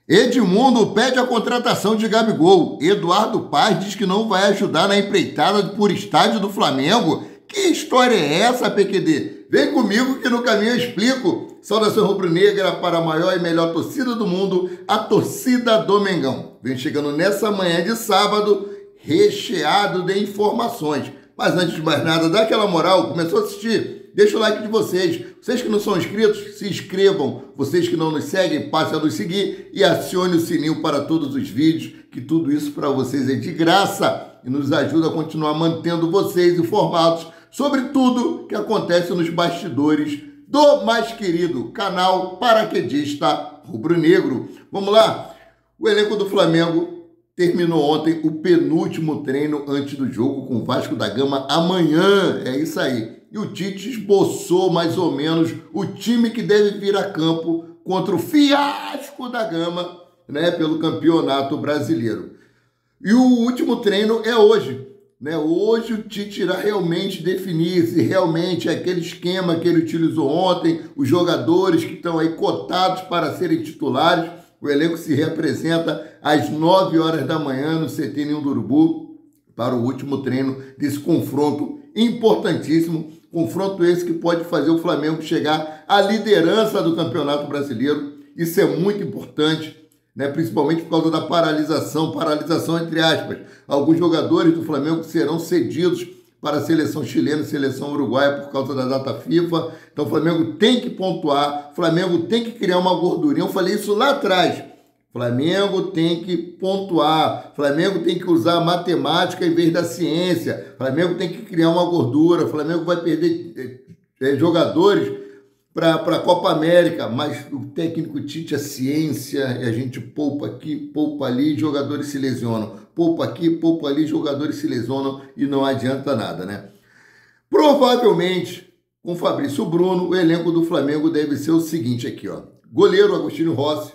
Edmundo pede a contratação de Gabigol. Eduardo Paz diz que não vai ajudar na empreitada por estádio do Flamengo. Que história é essa, PQD? Vem comigo que no caminho eu explico. Saudação rubro-negra para a maior e melhor torcida do mundo, a torcida do Mengão. Vem chegando nessa manhã de sábado, recheado de informações. Mas antes de mais nada, dá aquela moral, começou a assistir, deixa o like de vocês. Vocês que não são inscritos, se inscrevam. Vocês que não nos seguem, passem a nos seguir e acione o sininho para todos os vídeos, que tudo isso para vocês é de graça e nos ajuda a continuar mantendo vocês informados sobre tudo que acontece nos bastidores do mais querido canal paraquedista rubro-negro. Vamos lá? O elenco do Flamengo terminou ontem o penúltimo treino antes do jogo com o Vasco da Gama amanhã. É isso aí. E o Tite esboçou mais ou menos o time que deve vir a campo contra o fiasco da Gama, né, pelo Campeonato Brasileiro. E o último treino é hoje. Hoje o Tite irá realmente definir se realmente é aquele esquema que ele utilizou ontem, os jogadores que estão aí cotados para serem titulares. O elenco se reapresenta às 9 horas da manhã no CT Ninho do Urubu para o último treino desse confronto importantíssimo. Confronto esse que pode fazer o Flamengo chegar à liderança do Campeonato Brasileiro. Isso é muito importante, né? Principalmente por causa da paralisação entre aspas. Alguns jogadores do Flamengo serão cedidos para a seleção chilena e seleção uruguaia por causa da data FIFA. Então o Flamengo tem que pontuar, o Flamengo tem que criar uma gordurinha. Eu falei isso lá atrás. O Flamengo tem que pontuar, o Flamengo tem que usar a matemática em vez da ciência, o Flamengo tem que criar uma gordura, o Flamengo vai perder jogadores para a Copa América, mas o técnico Tite é ciência, e a gente poupa aqui, poupa ali, jogadores se lesionam. Poupa aqui, poupa ali, jogadores se lesionam e não adianta nada, né? Provavelmente, com Fabrício Bruno, o elenco do Flamengo deve ser o seguinte aqui, ó. Goleiro Agostinho Rossi.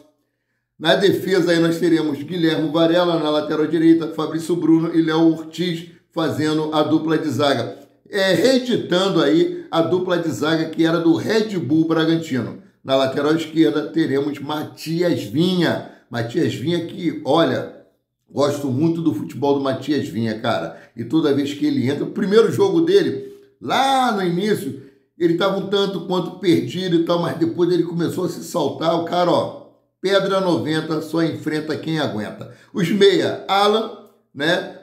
Na defesa aí nós teremos Guilherme Varela na lateral direita, Fabrício Bruno e Léo Ortiz fazendo a dupla de zaga. Reeditando aí a dupla de zaga que era do Red Bull Bragantino. Na lateral esquerda teremos Matias Vinha. Matias Vinha que, olha, gosto muito do futebol do Matias Vinha, cara. E toda vez que ele entra, o primeiro jogo dele, lá no início, ele estava um tanto quanto perdido e tal, mas depois ele começou a se soltar. O cara, ó, pedra 90, só enfrenta quem aguenta. Os meia, Alan, né?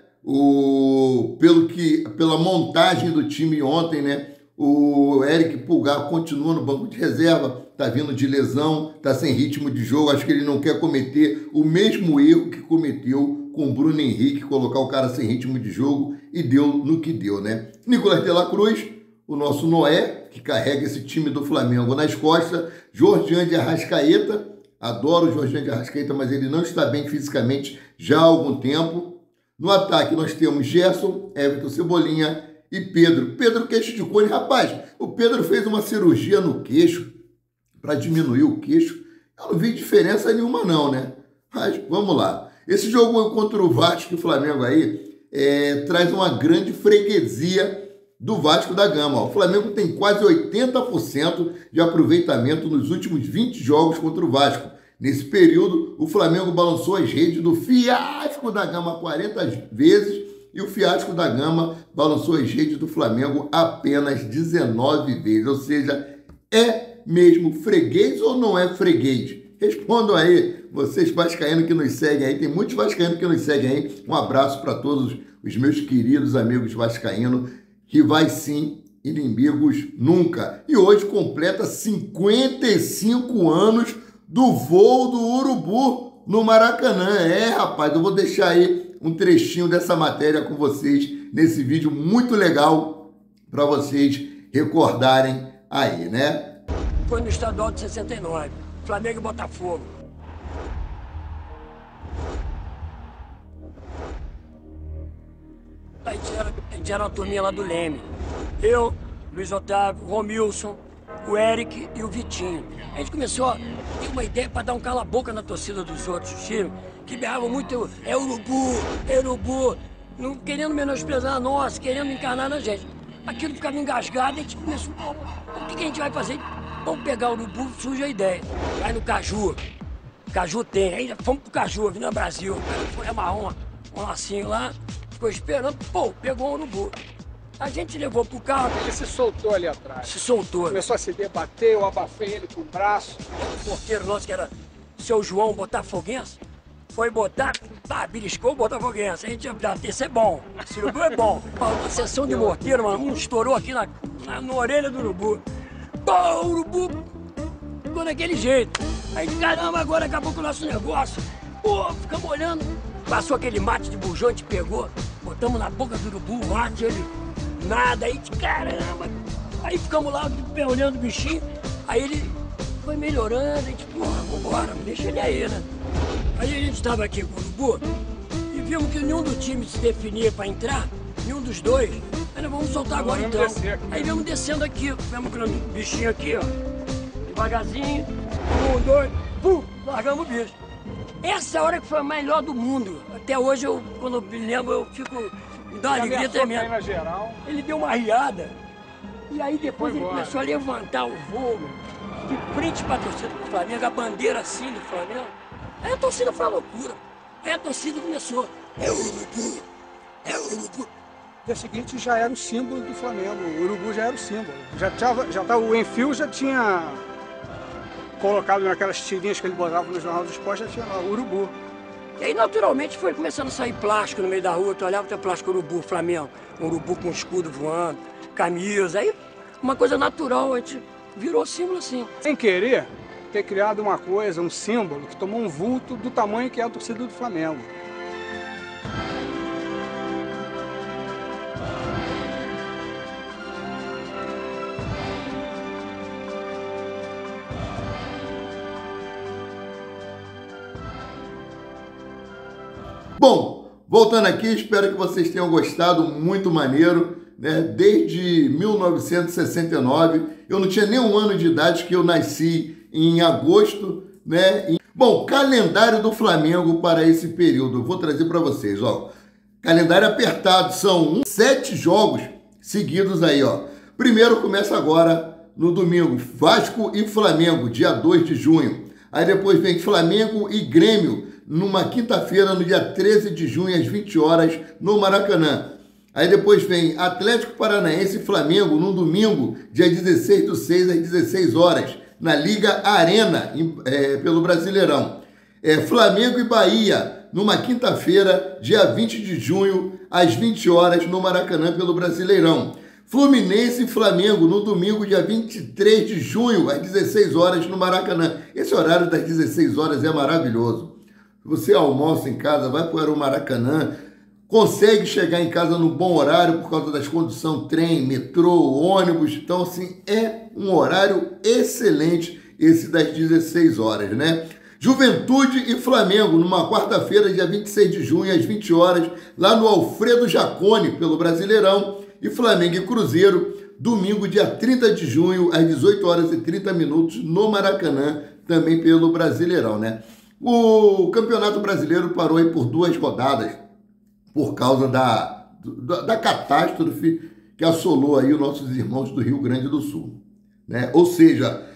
Pela montagem do time ontem, né? O Eric Pulgar continua no banco de reserva, tá vindo de lesão, tá sem ritmo de jogo, acho que ele não quer cometer o mesmo erro que cometeu com o Bruno Henrique, colocar o cara sem ritmo de jogo, e deu no que deu, né? Nicolás de la Cruz, o nosso Noé, que carrega esse time do Flamengo nas costas, Jordian de Arrascaeta, adoro o Jordian de Arrascaeta, mas ele não está bem fisicamente já há algum tempo. No ataque nós temos Gerson, Everton Cebolinha e Pedro. Pedro queixo de cone. Rapaz, o Pedro fez uma cirurgia no queixo para diminuir o queixo. Eu não vi diferença nenhuma não, né? Mas vamos lá. Esse jogo contra o Vasco e o Flamengo aí traz uma grande freguesia do Vasco da Gama. O Flamengo tem quase 80% de aproveitamento nos últimos 20 jogos contra o Vasco. Nesse período, o Flamengo balançou as redes do fiasco da Gama 40 vezes e o fiasco da Gama balançou as redes do Flamengo apenas 19 vezes. Ou seja, é mesmo freguês ou não é freguês? Respondam aí, vocês vascaínos que nos seguem aí. Tem muitos vascaínos que nos seguem aí. Um abraço para todos os meus queridos amigos vascaínos. Rivais sim, inimigos nunca. E hoje completa 55 anos do voo do Urubu no Maracanã. Rapaz, eu vou deixar aí um trechinho dessa matéria com vocês nesse vídeo muito legal para vocês recordarem aí, né? Foi no estadual de 69, Flamengo e Botafogo. A gente era uma turminha lá do Leme. Eu, Luiz Otávio, Romilson, o Eric e o Vitinho. A gente começou a ter uma ideia para dar um cala-boca na torcida dos outros times, que berravam muito, é Urubu, não querendo menosprezar a nossa, querendo encarnar na gente. Aquilo ficava engasgado e a gente começou, o que a gente vai fazer? Vamos pegar o Urubu, surge a ideia. Vai no Caju. Caju tem. Aí fomos pro Caju, Avenida Brasil. O cara foi amarrou um lacinho lá, ficou esperando, pô, pegou um urubu. A gente levou pro carro. Ele se soltou ali atrás. Se soltou. Começou a se debater, eu abafei ele com o braço. O porteiro nosso, que era seu João Botafoguense, foi botar, beliscou o Botafoguense. A gente, esse é bom, esse urubu é bom. Uma sessão de morteiro, mano, um estourou aqui na orelha do urubu. Pô, o urubu ficou daquele jeito. Aí, caramba, agora acabou com o nosso negócio. Pô, ficamos olhando. Passou aquele mate de bujão, a gente pegou, botamos na boca do urubu o mate, ele nada, aí, caramba. Aí ficamos lá olhando o bichinho, aí ele foi melhorando, a gente, porra, vambora, deixa ele aí, né? Aí a gente estava aqui com o urubu e vimos que nenhum do time se definia para entrar, nenhum dos dois. Aí nós vamos soltar agora então. Aí vamos descendo aqui, vemos o bichinho aqui, ó, devagarzinho, 1, 2, pum, largamos o bicho. Essa hora que foi a melhor do mundo. Até hoje, quando eu me lembro, eu fico... Me dá uma alegria tremenda. Ele deu uma riada. E aí depois ele começou a levantar o voo de frente para a torcida do Flamengo, a bandeira assim do Flamengo. Aí a torcida foi uma loucura. Aí a torcida começou. É o urubu, é o urubu. No dia seguinte já era o símbolo do Flamengo. O urubu já era o símbolo. Já tava, o Enfio já tinha colocado naquelas tirinhas que ele botava no Jornal do Esporte, já tinha lá o urubu. E aí, naturalmente, foi começando a sair plástico no meio da rua. Tu olhava, tem plástico urubu, Flamengo. Um urubu com escudo voando, camisa. Aí, uma coisa natural, a gente virou símbolo assim. Sem querer ter criado uma coisa, um símbolo, que tomou um vulto do tamanho que é a torcida do Flamengo. Bom, voltando aqui, espero que vocês tenham gostado, muito maneiro, né? Desde 1969, eu não tinha nem um ano de idade, que eu nasci em agosto, né? Bom, calendário do Flamengo para esse período, eu vou trazer para vocês, ó. Calendário apertado, são 7 jogos seguidos aí, ó. Primeiro começa agora no domingo, Vasco e Flamengo, dia 2 de junho. Aí depois vem Flamengo e Grêmio, numa quinta-feira, no dia 13 de junho, às 20 horas, no Maracanã. Aí depois vem Atlético Paranaense e Flamengo, no domingo, dia 16/6, às 16 horas, na Liga Arena, pelo Brasileirão. Flamengo e Bahia, numa quinta-feira, dia 20 de junho, às 20 horas, no Maracanã, pelo Brasileirão. Fluminense e Flamengo, no domingo, dia 23 de junho, às 16 horas, no Maracanã. Esse horário das 16 horas é maravilhoso. Você almoça em casa, vai para o Maracanã, consegue chegar em casa no bom horário por causa das conduções, trem, metrô, ônibus. Então, assim, é um horário excelente esse das 16 horas, né? Juventude e Flamengo, numa quarta-feira, dia 26 de junho, às 20 horas, lá no Alfredo Jaconi, pelo Brasileirão. E Flamengo e Cruzeiro, domingo, dia 30 de junho, às 18 horas e 30 minutos, no Maracanã, também pelo Brasileirão, né? O Campeonato Brasileiro parou aí por 2 rodadas por causa da catástrofe que assolou aí os nossos irmãos do Rio Grande do Sul, né? Ou seja,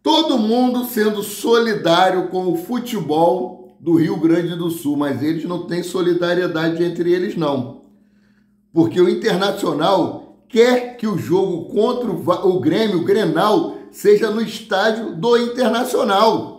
todo mundo sendo solidário com o futebol do Rio Grande do Sul, mas eles não têm solidariedade entre eles, não. Porque o Internacional quer que o jogo contra o Grêmio, o Grenal, seja no estádio do Internacional.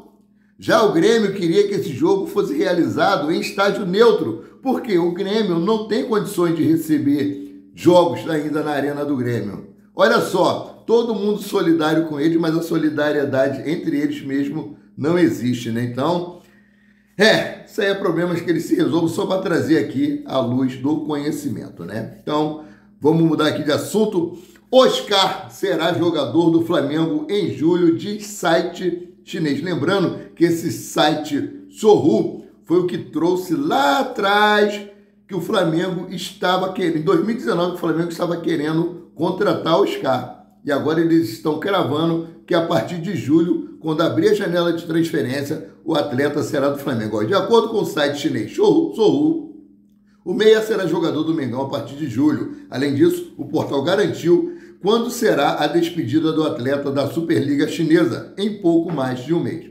Já o Grêmio queria que esse jogo fosse realizado em estádio neutro, porque o Grêmio não tem condições de receber jogos ainda na Arena do Grêmio. Olha só, todo mundo solidário com eles, mas a solidariedade entre eles mesmo não existe, né? Então, isso aí é problemas que eles se resolvem só para trazer aqui a luz do conhecimento, né? Então, vamos mudar aqui de assunto. Oscar será jogador do Flamengo em julho, diz site chinês. Lembrando que esse site Sohu foi o que trouxe lá atrás que o Flamengo estava querendo, em 2019, o Flamengo estava querendo contratar Oscar. E agora eles estão cravando que a partir de julho, quando abrir a janela de transferência, o atleta será do Flamengo. De acordo com o site chinês Sohu, o meia será jogador do Mengão a partir de julho. Além disso, o portal garantiu quando será a despedida do atleta da Superliga Chinesa, em pouco mais de um mês.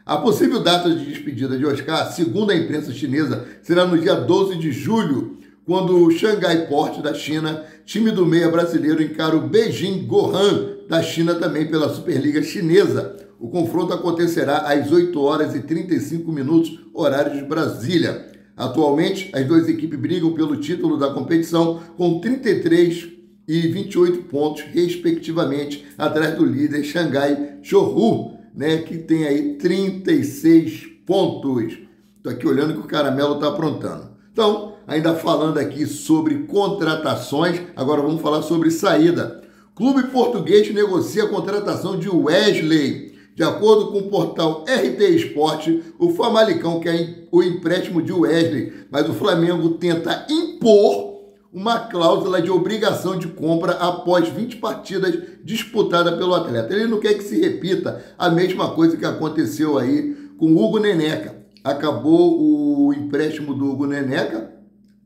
A possível data de despedida de Oscar, segundo a imprensa chinesa, será no dia 12 de julho, quando o Shanghai Port da China, time do meia brasileiro, encara o Beijing Gohan da China também pela Superliga Chinesa. O confronto acontecerá às 8h35, horário de Brasília. Atualmente, as duas equipes brigam pelo título da competição com 33 e 28 pontos, respectivamente, atrás do líder Xangai Chorru, né, que tem aí 36 pontos. Estou aqui olhando o que o Caramelo está aprontando. Então, ainda falando aqui sobre contratações, agora vamos falar sobre saída. Clube português negocia a contratação de Wesley. De acordo com o portal RT Sport, o Famalicão quer o empréstimo de Wesley, mas o Flamengo tenta impor uma cláusula de obrigação de compra após 20 partidas disputadas pelo atleta. Ele não quer que se repita a mesma coisa que aconteceu aí com o Hugo Neneca. Acabou o empréstimo do Hugo Neneca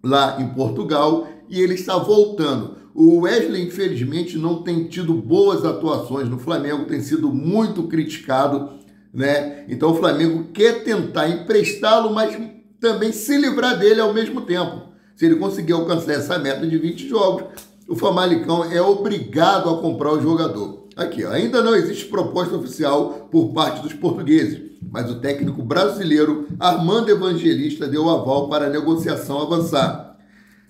lá em Portugal e ele está voltando. O Wesley, infelizmente, não tem tido boas atuações no Flamengo, tem sido muito criticado, né? Então o Flamengo quer tentar emprestá-lo, mas também se livrar dele ao mesmo tempo. Se ele conseguir alcançar essa meta de 20 jogos, o Famalicão é obrigado a comprar o jogador. Aqui, ó, ainda não existe proposta oficial por parte dos portugueses, mas o técnico brasileiro Armando Evangelista deu aval para a negociação avançar.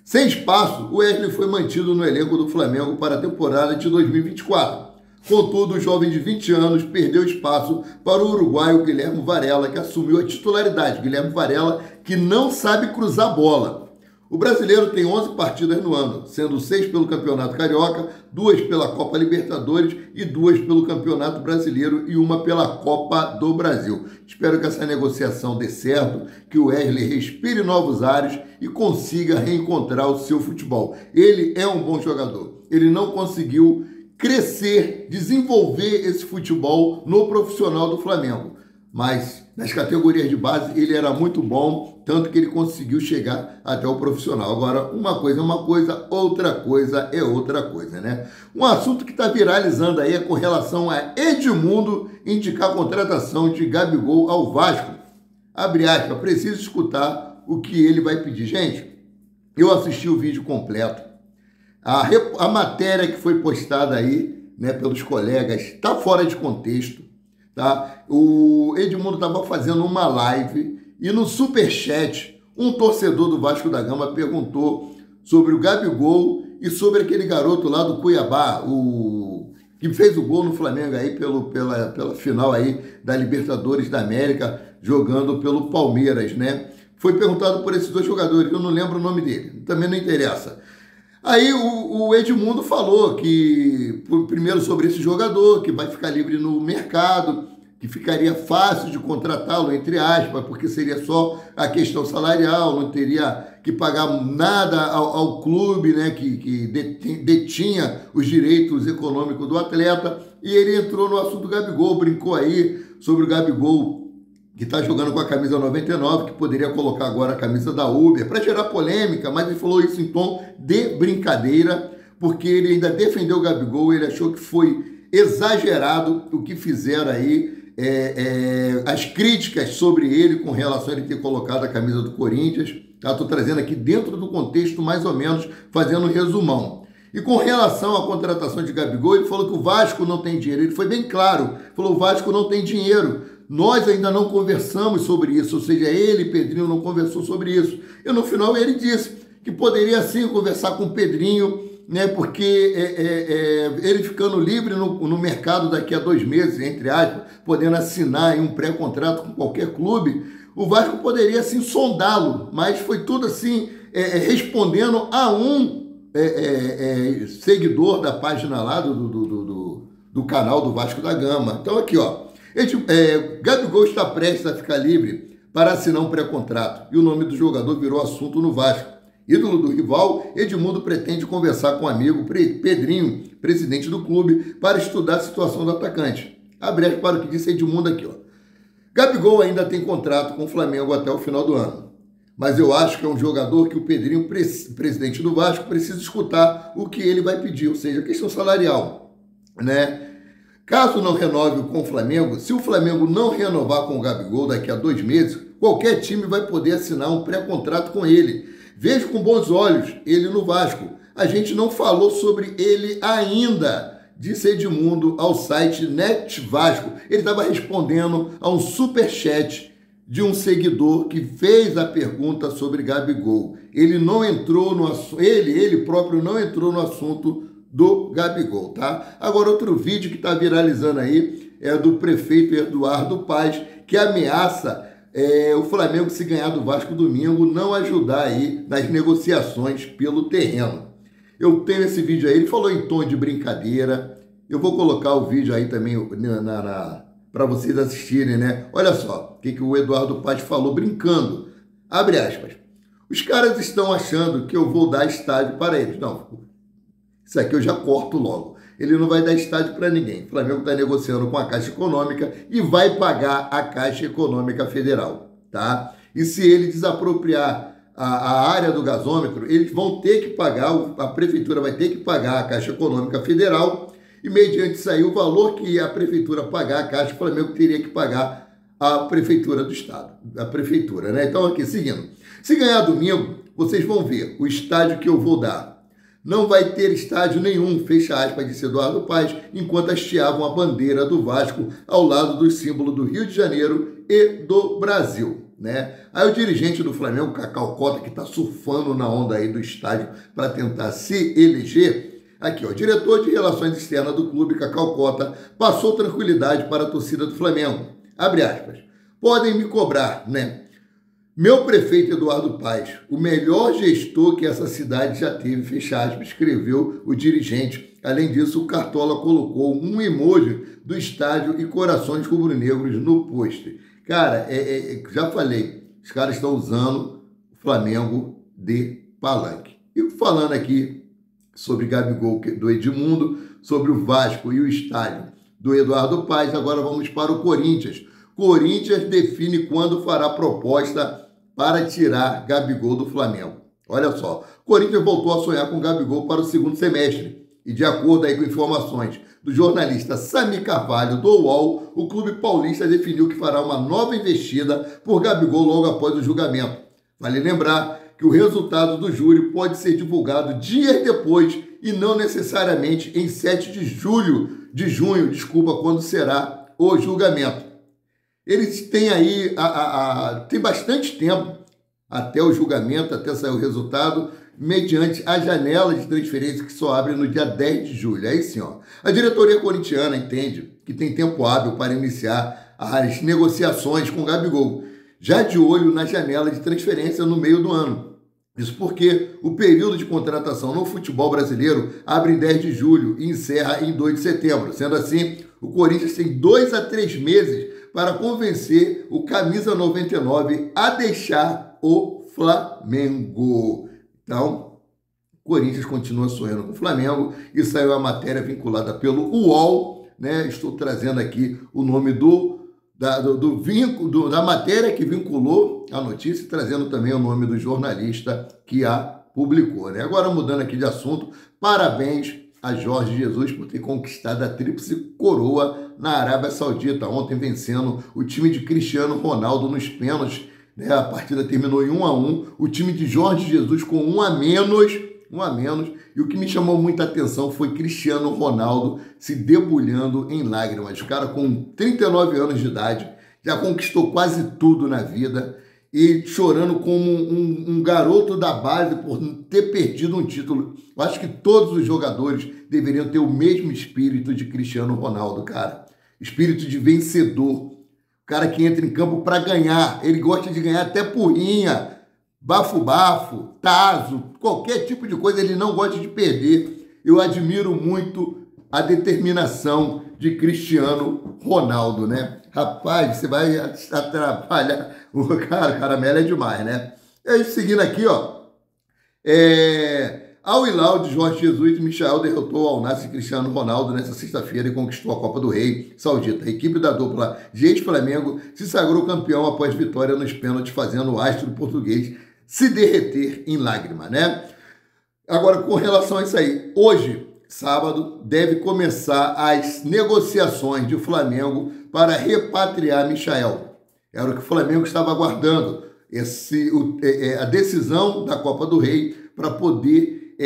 Sem espaço, o Wesley foi mantido no elenco do Flamengo para a temporada de 2024. Contudo, o jovem de 20 anos perdeu espaço para o uruguaio Guilherme Varela, que assumiu a titularidade. Guilherme Varela, que não sabe cruzar bola. O brasileiro tem 11 partidas no ano, sendo 6 pelo Campeonato Carioca, 2 pela Copa Libertadores e 2 pelo Campeonato Brasileiro e 1 pela Copa do Brasil. Espero que essa negociação dê certo, que o Wesley respire novos ares e consiga reencontrar o seu futebol. Ele é um bom jogador. Ele não conseguiu crescer, desenvolver esse futebol no profissional do Flamengo. Mas nas categorias de base ele era muito bom, tanto que ele conseguiu chegar até o profissional. Agora, uma coisa é uma coisa, outra coisa é outra coisa, né? Um assunto que está viralizando aí é com relação a Edmundo indicar a contratação de Gabigol ao Vasco. Abre aspas, preciso escutar o que ele vai pedir. Gente, eu assisti o vídeo completo. A matéria que foi postada aí, né, pelos colegas, está fora de contexto. Tá? O Edmundo estava fazendo uma live e no superchat um torcedor do Vasco da Gama perguntou sobre o Gabigol e sobre aquele garoto lá do Cuiabá, que fez o gol no Flamengo aí pela final aí da Libertadores da América, jogando pelo Palmeiras, né? Foi perguntado por esses dois jogadores, eu não lembro o nome dele, também não interessa. Aí o Edmundo falou que, primeiro sobre esse jogador, que vai ficar livre no mercado, que ficaria fácil de contratá-lo, entre aspas, porque seria só a questão salarial, não teria que pagar nada ao clube, né, que detinha os direitos econômicos do atleta. E ele entrou no assunto do Gabigol, brincou aí sobre o Gabigol, que está jogando com a camisa 99, que poderia colocar agora a camisa da Uber, para gerar polêmica, mas ele falou isso em tom de brincadeira, porque ele ainda defendeu o Gabigol, ele achou que foi exagerado o que fizeram aí, as críticas sobre ele com relação a ele ter colocado a camisa do Corinthians. Estou trazendo aqui dentro do contexto, mais ou menos, fazendo um resumão. E com relação à contratação de Gabigol, ele falou que o Vasco não tem dinheiro. Ele foi bem claro, falou o Vasco não tem dinheiro. Nós ainda não conversamos sobre isso, ou seja, ele, Pedrinho, não conversou sobre isso. E no final ele disse que poderia sim conversar com o Pedrinho, né, porque ele ficando livre no mercado daqui a 2 meses, entre aspas, podendo assinar um pré-contrato com qualquer clube, o Vasco poderia sim sondá-lo, mas foi tudo assim, respondendo a um seguidor da página lá do canal do Vasco da Gama. Então aqui, ó. Gabigol está prestes a ficar livre para assinar um pré-contrato e o nome do jogador virou assunto no Vasco. Ídolo do rival, Edmundo pretende conversar com o amigo Pedrinho, presidente do clube, para estudar a situação do atacante. Abre aspas para o que disse Edmundo aqui, ó. Gabigol ainda tem contrato com o Flamengo até o final do ano, mas eu acho que é um jogador que o Pedrinho, presidente do Vasco, precisa escutar o que ele vai pedir, ou seja, a questão salarial, né? Caso não renove com o Flamengo, se o Flamengo não renovar com o Gabigol daqui a 2 meses, qualquer time vai poder assinar um pré-contrato com ele. Vejo com bons olhos ele no Vasco. A gente não falou sobre ele ainda, disse Edmundo ao site Net Vasco. Ele estava respondendo a um superchat de um seguidor que fez a pergunta sobre Gabigol. Ele não entrou no assunto, ele próprio não entrou no assunto do Gabigol, tá? Agora, outro vídeo que está viralizando aí é do prefeito Eduardo Paes, que ameaça o Flamengo, se ganhar do Vasco domingo, não ajudar aí nas negociações pelo terreno. Eu tenho esse vídeo aí, ele falou em tom de brincadeira. Eu vou colocar o vídeo aí também para vocês assistirem, né? Olha só o que o Eduardo Paes falou brincando. Abre aspas. Os caras estão achando que eu vou dar estádio para eles. Não, isso aqui eu já corto logo. Ele não vai dar estádio para ninguém. O Flamengo está negociando com a Caixa Econômica e vai pagar a Caixa Econômica Federal, tá? E se ele desapropriar a área do gasômetro, eles vão ter que pagar, a Prefeitura vai ter que pagar a Caixa Econômica Federal e, mediante isso aí, o valor que a Prefeitura pagar a Caixa, o Flamengo teria que pagar a Prefeitura do Estado, a Prefeitura, né? Então, aqui, seguindo. Se ganhar domingo, vocês vão ver o estádio que eu vou dar. Não vai ter estádio nenhum, fecha aspas, disse Eduardo Paes, enquanto hasteavam a bandeira do Vasco ao lado do símbolo do Rio de Janeiro e do Brasil, né? Aí o dirigente do Flamengo, Cacau Cota, que está surfando na onda aí do estádio para tentar se eleger, aqui, ó, diretor de Relações Externas do clube, Cacau Cota, passou tranquilidade para a torcida do Flamengo. Abre aspas. Podem me cobrar, né? Meu prefeito Eduardo Paes, o melhor gestor que essa cidade já teve, fecha aspas, escreveu o dirigente. Além disso, o Cartola colocou um emoji do estádio e corações rubro-negros no pôster. Cara, já falei, os caras estão usando o Flamengo de palanque. E falando aqui sobre Gabigol do Edmundo, sobre o Vasco e o estádio do Eduardo Paes, agora vamos para o Corinthians. Corinthians define quando fará proposta para tirar Gabigol do Flamengo. Olha só, Corinthians voltou a sonhar com Gabigol para o segundo semestre. E de acordo aí com informações do jornalista Sami Carvalho do UOL, o clube paulista definiu que fará uma nova investida por Gabigol logo após o julgamento. Vale lembrar que o resultado do júri pode ser divulgado dias depois e não necessariamente em 7 de junho, quando será o julgamento. Eles têm aí, tem bastante tempo até o julgamento, até sair o resultado, mediante a janela de transferência que só abre no dia 10 de julho. Aí sim, ó, a diretoria corintiana entende que tem tempo hábil para iniciar as negociações com o Gabigol, já de olho na janela de transferência no meio do ano. Isso porque o período de contratação no futebol brasileiro abre em 10 de julho e encerra em 2 de setembro. Sendo assim, o Corinthians tem 2 a 3 meses para convencer o camisa 99 a deixar o Flamengo. Então, o Corinthians continua sonhando com o Flamengo e saiu a matéria vinculada pelo UOL, né? Estou trazendo aqui o nome da matéria que vinculou a notícia, trazendo também o nome do jornalista que a publicou, né? Agora, mudando aqui de assunto, parabéns a Jorge Jesus por ter conquistado a tríplice coroa na Arábia Saudita, ontem vencendo o time de Cristiano Ronaldo nos pênaltis, né? A partida terminou em 1-1, o time de Jorge Jesus com 1 a menos, e o que me chamou muita atenção foi Cristiano Ronaldo se debulhando em lágrimas. O cara com 39 anos de idade, já conquistou quase tudo na vida e chorando como um garoto da base por ter perdido um título. Eu acho que todos os jogadores deveriam ter o mesmo espírito de Cristiano Ronaldo, cara. Espírito de vencedor. O cara que entra em campo para ganhar. Ele gosta de ganhar até porrinha, bafo-bafo, tazo, qualquer tipo de coisa. Ele não gosta de perder. Eu admiro muito a determinação de Cristiano Ronaldo, né? Rapaz, você vai atrapalhar o cara. Caramelo é demais, né? E aí, seguindo aqui, ó. Al Hilal de Jorge Jesus e Michael derrotou Al Nassr e Cristiano Ronaldo nesta sexta-feira e conquistou a Copa do Rei Saudita. A equipe da dupla Gente Flamengo se sagrou campeão após vitória nos pênaltis, fazendo o astro português se derreter em lágrima, né? Agora, com relação a isso aí, hoje sábado, deve começar as negociações de Flamengo para repatriar Michael. Era o que o Flamengo estava aguardando, a decisão da Copa do Rei para poder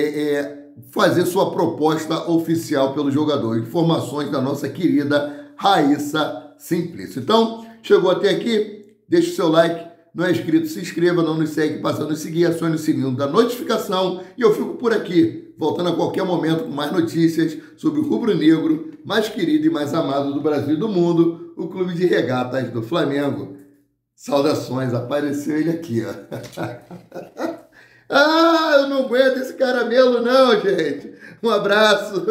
fazer sua proposta oficial pelo jogador. Informações da nossa querida Raíssa Simplício. Então, chegou até aqui? Deixa o seu like. Não é inscrito, se inscreva, não nos segue, passa a nos seguir, acione o sininho da notificação e eu fico por aqui, voltando a qualquer momento com mais notícias sobre o rubro-negro mais querido e mais amado do Brasil e do mundo, o Clube de Regatas do Flamengo. Saudações, apareceu ele aqui, ó. Ah, eu não aguento esse caramelo não, gente. Um abraço.